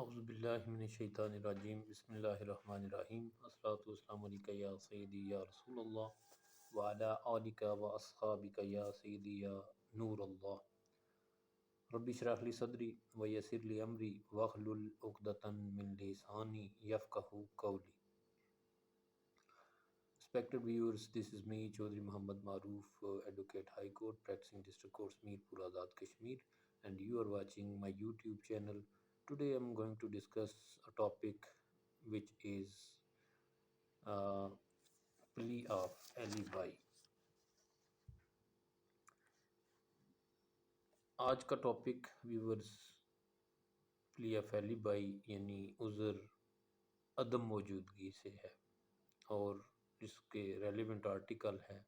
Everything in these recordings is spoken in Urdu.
اعوذ باللہ من الشیطان الرجیم بسم اللہ الرحمن الرحیم الصلاۃ والسلام علیک یا سیدی یا رسول اللہ وعلی آلک و اصحابک یا سیدی یا نور اللہ رب اشرح لی صدری ویسر لی امری واحلل عقدۃ من لسانی یفقہوا قولی. Respected viewers, this is me, Chaudhry Muhammad Maroof, Advocate High Court, practicing District Court Mirpur Azad Kashmir, and you are watching my YouTube channel. Today I'm going to discuss a topic which is uh, plea of alibi. آج کا topic viewers plea of alibi یعنی عذر عدم موجودگی سے ہے، اور اس کے ریلیونٹ آرٹیکل ہے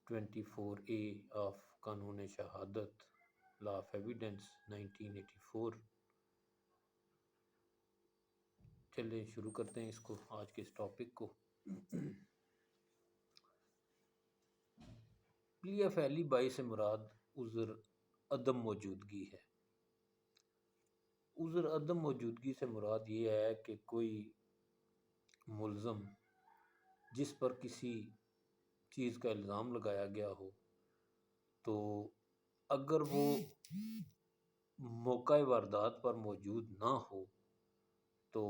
24A آف قانون شہادت لا آف ایویڈنس 1984. چلیں شروع کرتے ہیں اس کو، آج کے اس ٹاپک کو. پلی آف ایلیبائی سے مراد عذر عدم موجودگی ہے. عذر عدم موجودگی سے مراد یہ ہے کہ کوئی ملزم جس پر کسی چیز کا الزام لگایا گیا ہو، تو اگر وہ موقع واردات پر موجود نہ ہو تو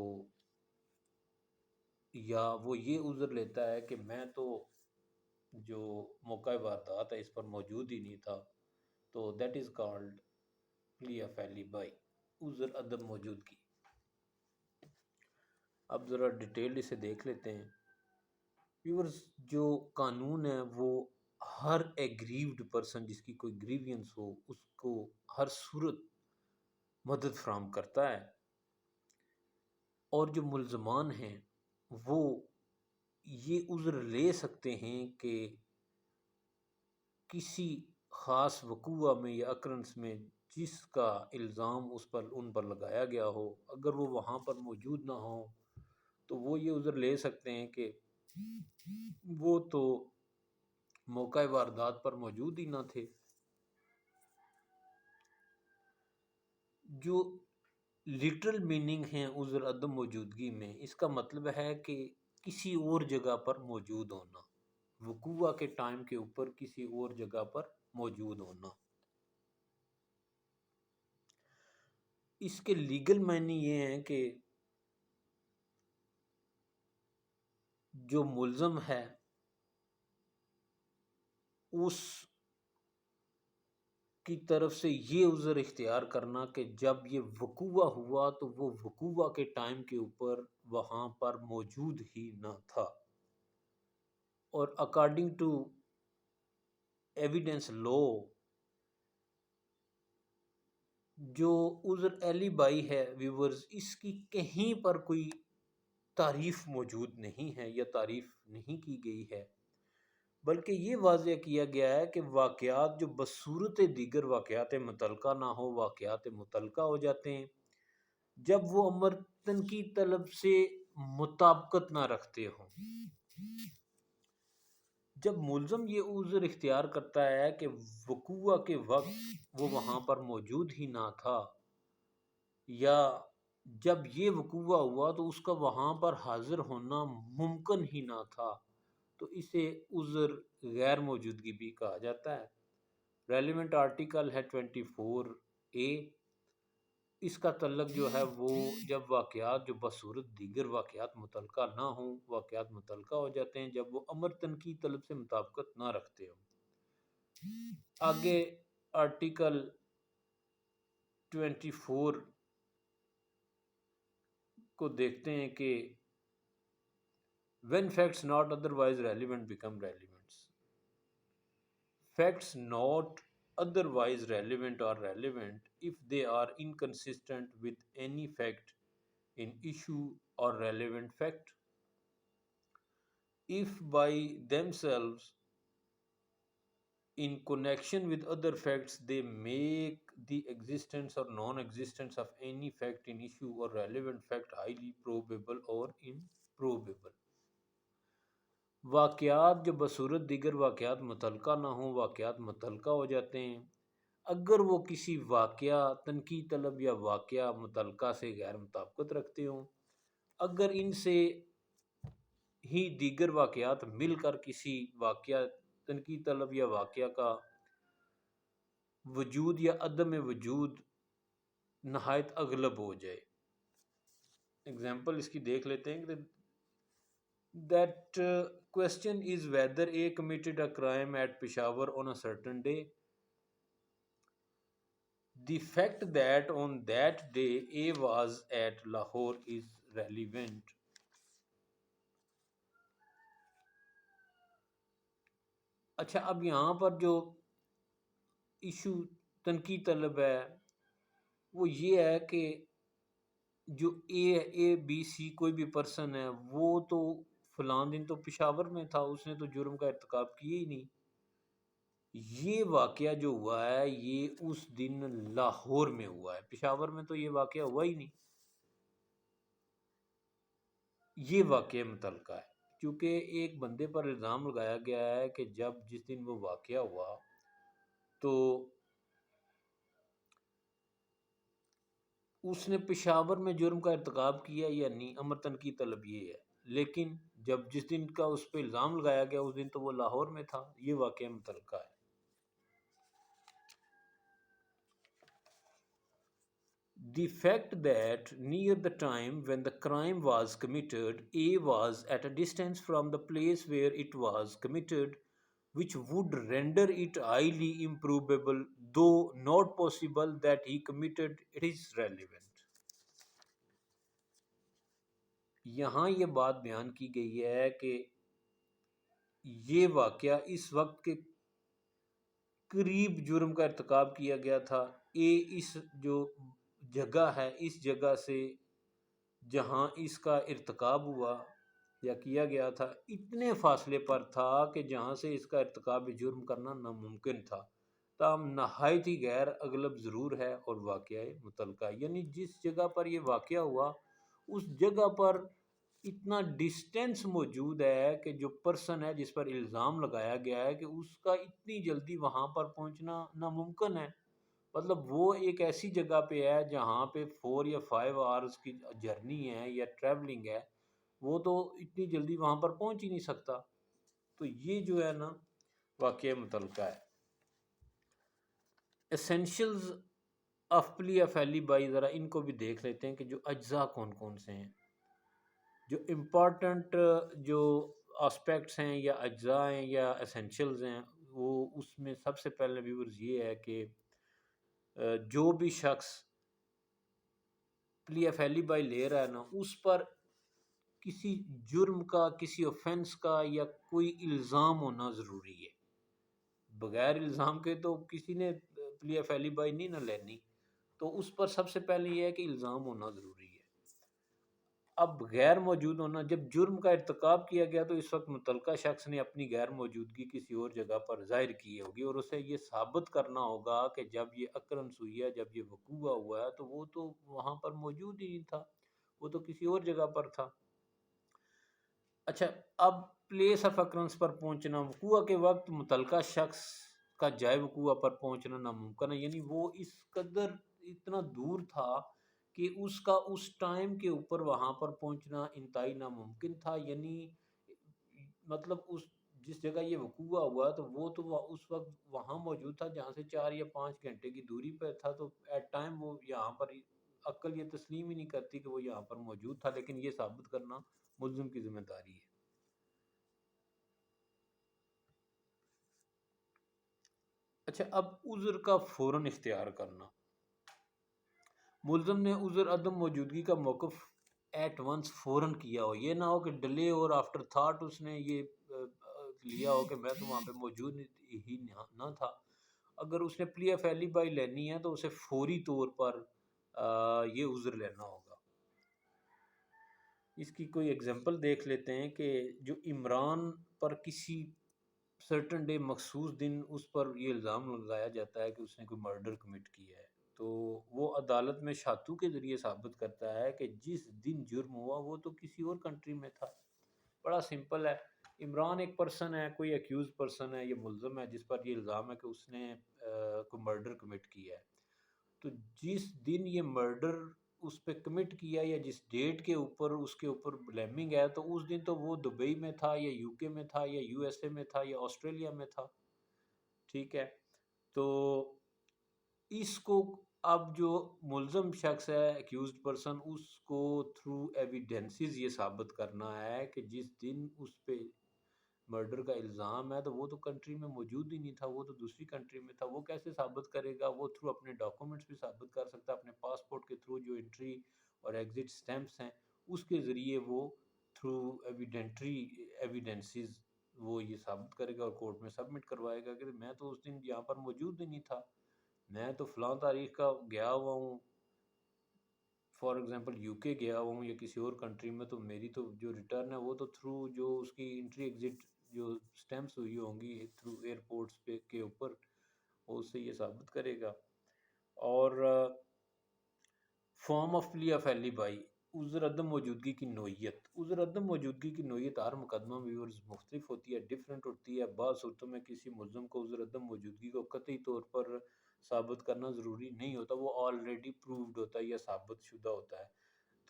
یا وہ یہ عذر لیتا ہے کہ میں تو جو موقع واردات ہے اس پر موجود ہی نہیں تھا، تو that is called plea of alibi, عذر عدم موجودگی. اب ذرا ڈیٹیل اسے دیکھ لیتے ہیں. ویورز، جو قانون ہے وہ ہر ایگریوڈ پرسن جس کی کوئی گریوینس ہو اس کو ہر صورت مدد فراہم کرتا ہے، اور جو ملزمان ہیں وہ یہ عذر لے سکتے ہیں کہ کسی خاص وقوع میں یا اکرنس میں جس کا الزام ان پر لگایا گیا ہو، اگر وہ وہاں پر موجود نہ ہوں تو وہ یہ عذر لے سکتے ہیں کہ وہ تو موقع واردات پر موجود ہی نہ تھے. جو لٹرل میننگ ہیں عذر عدم موجودگی میں، اس کا مطلب ہے کہ کسی اور جگہ پر موجود ہونا، وقوع کے ٹائم کے اوپر کسی اور جگہ پر موجود ہونا. اس کے لیگل معنی یہ ہیں کہ جو ملزم ہے اس کی طرف سے یہ عذر اختیار کرنا کہ جب یہ وقوع ہوا تو وہ وقوع کے ٹائم کے اوپر وہاں پر موجود ہی نہ تھا. اور اکارڈنگ ٹو ایویڈنس لا، جو عذر ایلیبائی ہے ویورز، اس کی کہیں پر کوئی تعریف موجود نہیں ہے یا تعریف نہیں کی گئی ہے، بلکہ یہ واضح کیا گیا ہے کہ واقعات جو بصورت دیگر واقعات متعلقہ نہ ہو، واقعات متعلقہ ہو جاتے ہیں جب وہ امر تنقید طلب سے مطابقت نہ رکھتے ہوں. جب ملزم یہ عذر اختیار کرتا ہے کہ وقوع کے وقت وہ وہاں پر موجود ہی نہ تھا، یا جب یہ وقوع ہوا تو اس کا وہاں پر حاضر ہونا ممکن ہی نہ تھا، تو اسے عذر غیر موجودگی بھی کہا جاتا ہے. ریلیونٹ آرٹیکل ہے 24A. اس کا تعلق جو ہے وہ جب واقعات جو بصورت دیگر واقعات متعلقہ نہ ہوں، واقعات متعلقہ ہو جاتے ہیں جب وہ امر تنقید طلب سے مطابقت نہ رکھتے ہوں. آگے آرٹیکل 24 کو دیکھتے ہیں کہ when facts not otherwise relevant become relevant. Facts not otherwise relevant are relevant if they are inconsistent with any fact in issue or relevant fact. If by themselves in connection with other facts they make the existence or non-existence of any fact in issue or relevant fact highly probable or improbable. واقعات جو بصورت دیگر واقعات متعلقہ نہ ہوں، واقعات متعلقہ ہو جاتے ہیں اگر وہ کسی واقعہ تنقید طلب یا واقعہ متعلقہ سے غیر مطابقت رکھتے ہوں، اگر ان سے ہی دیگر واقعات مل کر کسی واقعہ تنقید طلب یا واقعہ کا وجود یا عدم وجود نہایت اغلب ہو جائے۔ اگزامپل اس کی دیکھ لیتے ہیں کہ that question is whether A committed a crime at Peshawar on a certain day. The fact that on that day A was at Lahore is relevant. اچھا، اب یہاں پر جو ایشو تنقید طلب ہے وہ یہ ہے کہ جو اے بی سی کوئی بھی پرسن ہے وہ تو فلاں دن تو پشاور میں تھا، اس نے تو جرم کا ارتکاب کیا ہی نہیں۔ یہ واقعہ جو ہوا ہے یہ اس دن لاہور میں ہوا ہے، پشاور میں تو یہ واقعہ ہوا ہی نہیں۔ یہ واقعہ متعلقہ ہے کیونکہ ایک بندے پر الزام لگایا گیا ہے کہ جس دن وہ واقعہ ہوا تو اس نے پشاور میں جرم کا ارتکاب کیا یا نہیں، امر تنقید طلب یہ ہے۔ لیکن جس دن کا اس پہ الزام لگایا گیا اس دن تو وہ لاہور میں تھا، یہ واقعہ متعلقہ ہے۔ The fact that near the time when the crime was committed, A was at a distance from the place where it was committed, which would render it highly improbable, though not possible, that he committed it is relevant. یہاں یہ بات بیان کی گئی ہے کہ یہ واقعہ اس وقت کے قریب جرم کا ارتکاب کیا گیا تھا۔ اے اس جو جگہ ہے اس جگہ سے جہاں اس کا ارتکاب ہوا یا کیا گیا تھا اتنے فاصلے پر تھا کہ جہاں سے اس کا ارتکاب جرم کرنا ناممکن تھا، تاہم نہایت ہی غیر اغلب ضرور ہے اور واقعہ متعلقہ، یعنی جس جگہ پر یہ واقعہ ہوا اس جگہ پر اتنا ڈسٹینس موجود ہے کہ جو پرسن ہے جس پر الزام لگایا گیا ہے کہ اس کا اتنی جلدی وہاں پر پہنچنا ناممکن ہے۔ مطلب وہ ایک ایسی جگہ پہ ہے جہاں پہ 4 یا 5 آورز کی جرنی ہے یا ٹریولنگ ہے، وہ تو اتنی جلدی وہاں پر پہنچ ہی نہیں سکتا۔ تو یہ جو ہے نا واقعہ متعلقہ ہے۔ ایسینشلز آف پلی آف ایلیبائی، ذرا ان کو بھی دیکھ لیتے ہیں کہ جو اجزاء کون کون سے ہیں، جو امپورٹنٹ جو آسپیکٹس ہیں یا اجزاء ہیں یا ایسینشلز ہیں، وہ اس میں سب سے پہلے ویورز یہ ہے کہ جو بھی شخص پلی آف ایلیبائی لے رہا ہے نا اس پر کسی جرم کا، کسی اوفینس کا یا کوئی الزام ہونا ضروری ہے۔ بغیر الزام کے تو کسی نے پلی آف ایلیبائی نہیں نہ لینی، تو اس پر سب سے پہلے یہ ہے کہ الزام ہونا ضروری ہے۔ اب غیر موجود ہونا، جب جرم کا ارتکاب کیا گیا تو اس وقت متعلقہ شخص نے اپنی غیر موجودگی کسی اور جگہ پر ظاہر کی ہوگی اور اسے یہ ثابت کرنا ہوگا کہ جب یہ اکرنس ہوئی ہے، جب یہ وقوع ہوا ہے تو وہ تو وہاں پر موجود ہی نہیں تھا، وہ تو کسی اور جگہ پر تھا۔ اچھا، اب پلیس آف اکرنس پر پہنچنا، وقوع کے وقت متعلقہ شخص کا جائے وقوع پر پہنچنا ناممکن ہے، یعنی وہ اس قدر اتنا دور تھا کہ اس کا اس ٹائم کے اوپر وہاں پر پہنچنا انتہائی ناممکن تھا، یعنی مطلب جس جگہ یہ وقوع ہوا تو وہ تو اس وقت وہاں موجود تھا جہاں سے 4 یا 5 گھنٹے کی دوری پہ تھا، تو ایٹ ٹائم وہ یہاں پر عقل یہ تسلیم ہی نہیں کرتی کہ وہ یہاں پر موجود تھا، لیکن یہ ثابت کرنا ملزم کی ذمہ داری ہے۔ اچھا، اب عذر کا فوراً اختیار کرنا، ملزم نے عذر عدم موجودگی کا موقف ایٹ ونس فوراً کیا ہو، یہ نہ ہو کہ ڈیلے اور آفٹر تھاٹ اس نے یہ لیا ہو کہ میں تو وہاں پہ موجود ہی نہ تھا۔ اگر اس نے پلی آف ایلیبائی لینی ہے تو اسے فوری طور پر یہ عذر لینا ہوگا۔ اس کی کوئی اگزامپل دیکھ لیتے ہیں کہ جو عمران پر کسی سرٹن ڈے مخصوص دن اس پر یہ الزام لگایا جاتا ہے کہ اس نے کوئی مرڈر کمٹ کیا ہے، تو وہ عدالت میں شاتو کے ذریعے ثابت کرتا ہے کہ جس دن جرم ہوا وہ تو کسی اور کنٹری میں تھا۔ بڑا سمپل ہے، عمران ایک پرسن ہے، کوئی ایکیوز پرسن ہے، یہ ملزم ہے جس پر یہ الزام ہے کہ اس نے کوئی مرڈر کمٹ کیا ہے، تو جس دن یہ مرڈر اس پہ کمٹ کیا یا جس ڈیٹ کے اوپر اس کے اوپر بلیمنگ ہے، تو اس دن تو وہ دبئی میں تھا یا یو کے میں تھا یا یو ایس اے میں تھا یا آسٹریلیا میں تھا، ٹھیک ہے؟ تو اس کو اب جو ملزم شخص ہے ایکیوزڈ پرسن، اس کو تھرو ایویڈنسز یہ ثابت کرنا ہے کہ جس دن اس پہ مرڈر کا الزام ہے تو وہ تو کنٹری میں موجود ہی نہیں تھا، وہ تو دوسری کنٹری میں تھا۔ وہ کیسے ثابت کرے گا؟ وہ تھرو اپنے ڈاکومنٹس بھی ثابت کر سکتا ہے، اپنے پاسپورٹ کے تھرو جو انٹری اور ایگزٹ سٹیمپس ہیں اس کے ذریعے وہ تھرو ایویڈنٹری ایویڈنسز وہ یہ ثابت کرے گا اور کورٹ میں سبمٹ کروائے گا کہ میں تو اس دن یہاں پر موجود ہی نہیں تھا، میں تو فلاں تاریخ کا گیا ہوا ہوں، فار ایگزامپل یو کے گیا ہوا ہوں یا کسی اور کنٹری میں، تو میری تو جو ریٹرن ہے وہ تو تھرو جو اس کی انٹری ایگزٹ جو سٹیمپس ہوئی ہوں گی تھرو ایئرپورٹس پہ کے اوپر، وہ اس سے یہ ثابت کرے گا۔ اور form of plea of alibi, عذر عدم موجودگی کی نوعیت۔ عذر عدم موجودگی کی نوعیت ہر مقدمہ ویورز مختلف ہوتی ہے، ڈیفرنٹ ہوتی ہے۔ بعض صورتوں میں کسی ملزم کو عذر عدم موجودگی کو قطعی طور پر ثابت کرنا ضروری نہیں ہوتا، وہ آلریڈی پرووڈ ہوتا ہے یا ثابت شدہ ہوتا ہے۔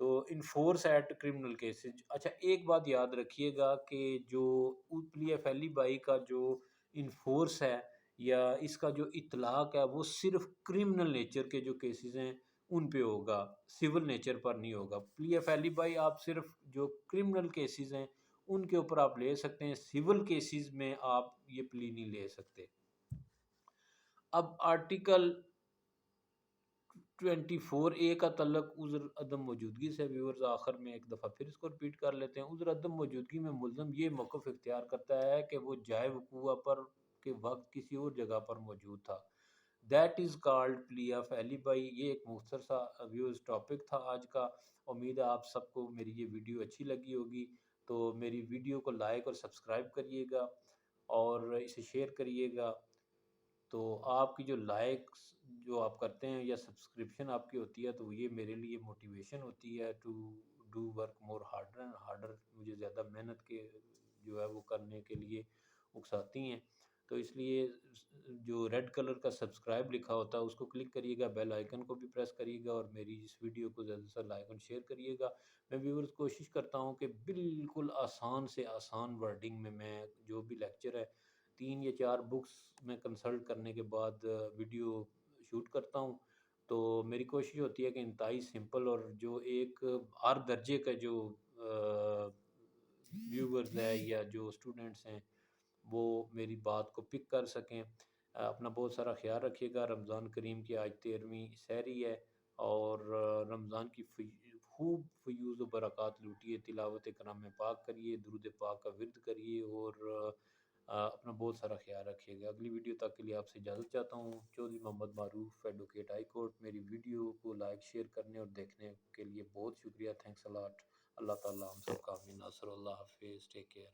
تو انفورس ایٹ کرمنل کیسز، اچھا ایک بات یاد رکھیے گا کہ جو پلی آف ایلی بائی کا جو انفورس ہے یا اس کا جو اطلاق ہے وہ صرف کرمنل نیچر کے جو کیسز ہیں ان پہ ہوگا، سول نیچر پر نہیں ہوگا۔ پلی آف ایلی بائی آپ صرف جو کرمنل کیسز ہیں ان کے اوپر آپ لے سکتے ہیں، سول کیسز میں آپ یہ پلی نہیں لے سکتے۔ اب آرٹیکل 24A کا تعلق عذر عدم موجودگی سے، ویورز آخر میں ایک دفعہ پھر اس کو ریپیٹ کر لیتے ہیں۔ عذر عدم موجودگی میں ملزم یہ موقف اختیار کرتا ہے کہ وہ جائے وقوع پر کے وقت کسی اور جگہ پر موجود تھا، that is called plea of alibi. یہ ایک مختصر سا ویورز ٹاپک تھا آج کا، امید ہے آپ سب کو میری یہ ویڈیو اچھی لگی ہوگی، تو میری ویڈیو کو لائک اور سبسکرائب کریے گا اور اسے شیئر کریے گا۔ تو آپ کی جو لائکس جو آپ کرتے ہیں یا سبسکرپشن آپ کی ہوتی ہے تو یہ میرے لیے موٹیویشن ہوتی ہے to do work more harder and harder, مجھے زیادہ محنت کے جو ہے وہ کرنے کے لیے اکساتی ہیں۔ تو اس لیے جو ریڈ کلر کا سبسکرائب لکھا ہوتا ہے اس کو کلک کریے گا، بیل آئیکن کو بھی پریس کریے گا اور میری اس ویڈیو کو زیادہ سے لائک اور شیئر کریے گا۔ میں ویورز کوشش کرتا ہوں کہ بالکل آسان سے آسان ورڈنگ میں جو بھی لیکچر ہے 3 یا 4 بکس میں کنسلٹ کرنے کے بعد ویڈیو شوٹ کرتا ہوں، تو میری کوشش ہوتی ہے کہ انتہائی سمپل اور جو ایک ہر درجے کا جو ویورز ہے یا جو اسٹوڈنٹس ہیں وہ میری بات کو پک کر سکیں۔ اپنا بہت سارا خیال رکھیے گا۔ رمضان کریم کی آج 13ویں سحری ہے اور رمضان کی خوب فیوز و برکات لوٹیے، تلاوت کلام پاک کریے، درود پاک کا ورد کریے اور اپنا بہت سارا خیال رکھیے گا۔ اگلی ویڈیو تک کے لیے آپ سے اجازت چاہتا ہوں۔ چودھری محمد معروف، ایڈوکیٹ ہائی کورٹ۔ میری ویڈیو کو لائک شیئر کرنے اور دیکھنے کے لیے بہت شکریہ، تھینکس الاٹ۔ اللہ تعالیٰ ہم سب کا امین ناصر۔ اللہ حافظ، ٹیک کیئر۔